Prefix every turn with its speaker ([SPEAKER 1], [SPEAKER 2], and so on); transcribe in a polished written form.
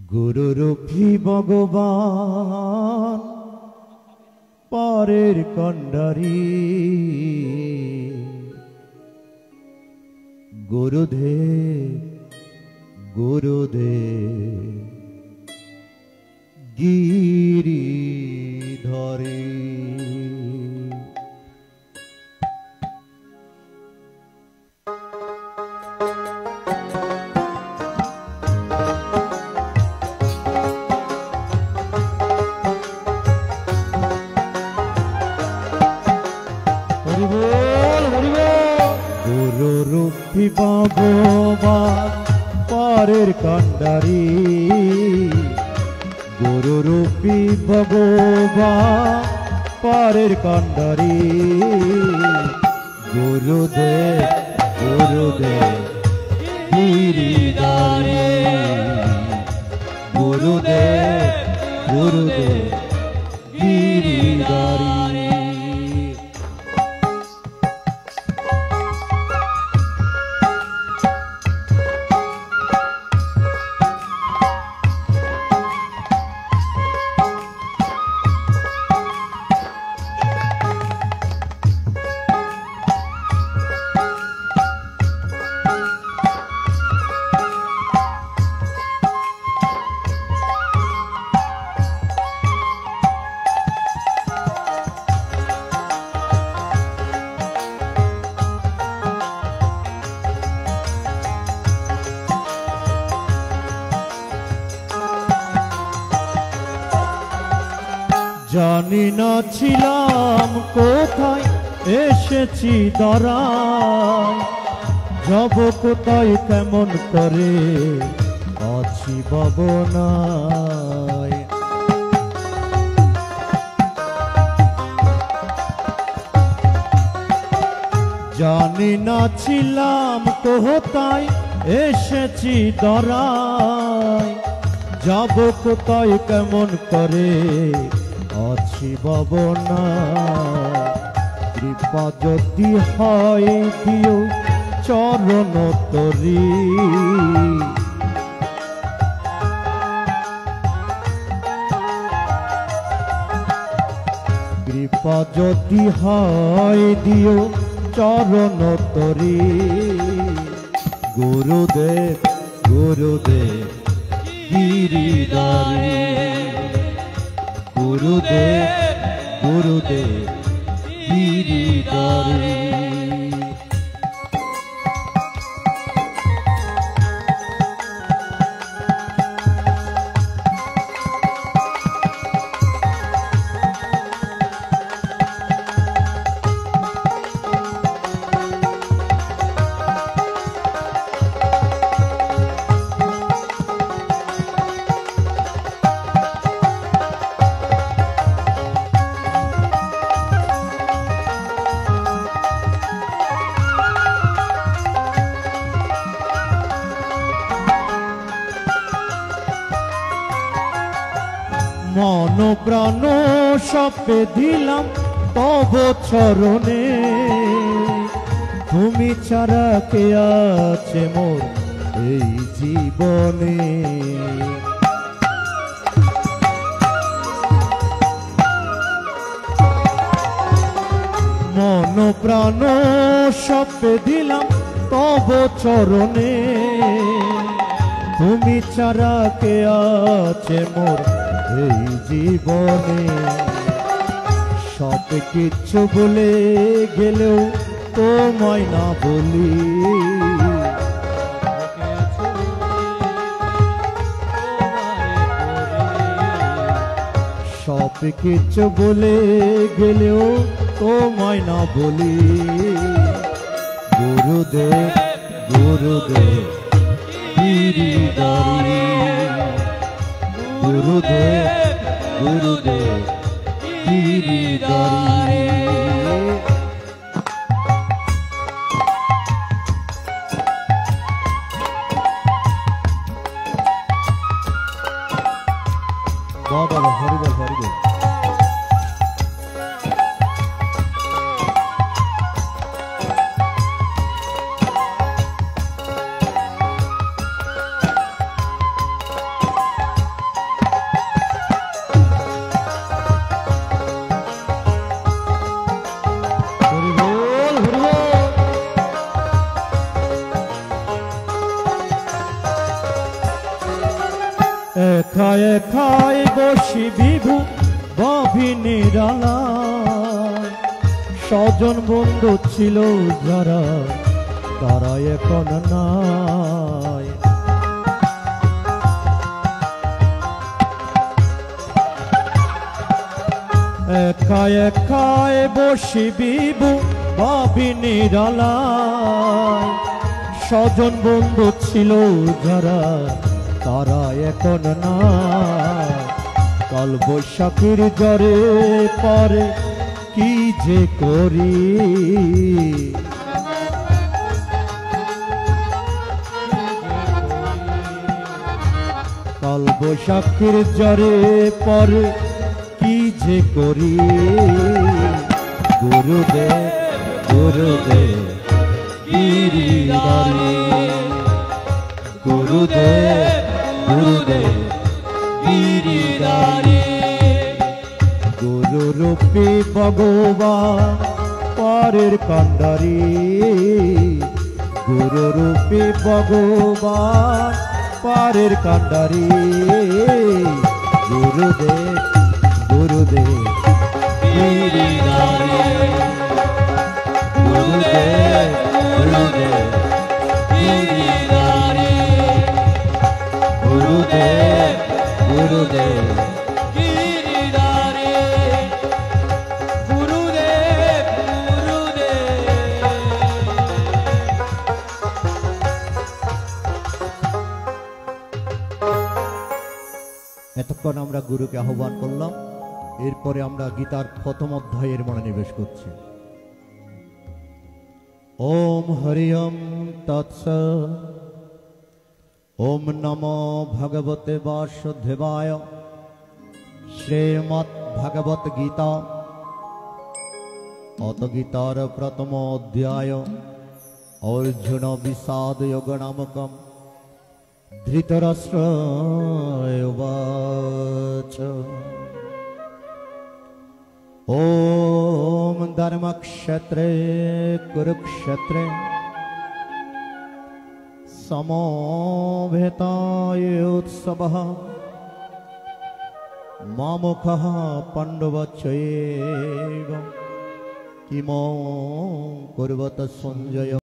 [SPEAKER 1] গুরুরূপী ভগবান পরের কণ্ডারি গুরুদেব গুরুদেব গিরিধরে গুরুরূপী ভগবান পরের কণ্ডারি গুরুরূপী ভগবান পরের কণ্ডারি গুরুদেব গুরুদেব গিরিধরে গুরুদেব গুরুদেব গিরিধরে জানি না ছিলাম কোথায় এসেছি দাঁড়ায় যাব কোথায় কেমন করে আছি ভাবনায় জানি না ছিলাম কোথায় এসেছি দাঁড়ায় যাব কোথায় কেমন করে আছি ভাবনা কৃপা যদি হয় দিও চরণ তরি কৃপা যদি হয় দিও চরণ তরি গুরুদেব গুরুদেব গিরিধরে গুরুদেব গুরুদেব গিরিধরে মন প্রাণ সপে দিলাম তব চরণে তুমি ছাড়া কে আছে মোর এই জীবনে মন প্রাণ সপে দিলাম তব চরণে তুমি ছাড়া কে আছে মোর এই জীবনে সব কিছু বলে গেলেও তোমায় না বলি সব কিছু বলে গেলেও তোমায় না বলি গুরুদেব গুরুদেব গিরিধরে গুরুদেব গুরুদেব গিরিধরে বাবা হরিবল হরিবল একায় একায় বসি বিভু নিরালায়, স্বজন বন্ধু ছিল যারা তারা এখন নাই। একায় একায় বসি বিভু নিরালায়, স্বজন বন্ধু ছিল যারা তারা এখন নাই। কাল বৈশাখীর জ্বরে পরে কি যে করি, কাল বৈশাখীর জ্বরে পরে কি যে করি। গুরুদেব গুরুদেব গিরিধারী, গুরুদেব গুরুদেব গিরিধারী। গুরুরূপী ভগবান পরের কান্ডারী, গুরুরূপী ভগবান পরের কান্ডারী। গুরুদেব গুরুদেব গিরিধারী, গুরুদেব গুরুদেব গিরিধারী, গুরুদেব গুরুদেব গিরিধারী, গুরুদেব গুরুদেব। এতক্ষণ আমরা গুরুকে আহ্বান করলাম, এরপরে আমরা গীতার প্রথম অধ্যায়ের মনোনিবেশ করছি। ওম হরি ওম তৎসৎ। ওম নমো ভগবতে বাসুদেবায়। শ্রীমদ্ ভগবত গীতা অত গীতার প্রথম অধ্যায় অর্জুন বিষাদ যোগ নামকম। ধৃতরাষ্ট্র উবাচ ওম ধর্মক্ষেত্রে কুরুক্ষেত্রে সমবেতায়োৎসবः মামুখः পাণ্ডবচ্চৈব কিমো কুর্বত সঞ্জয়।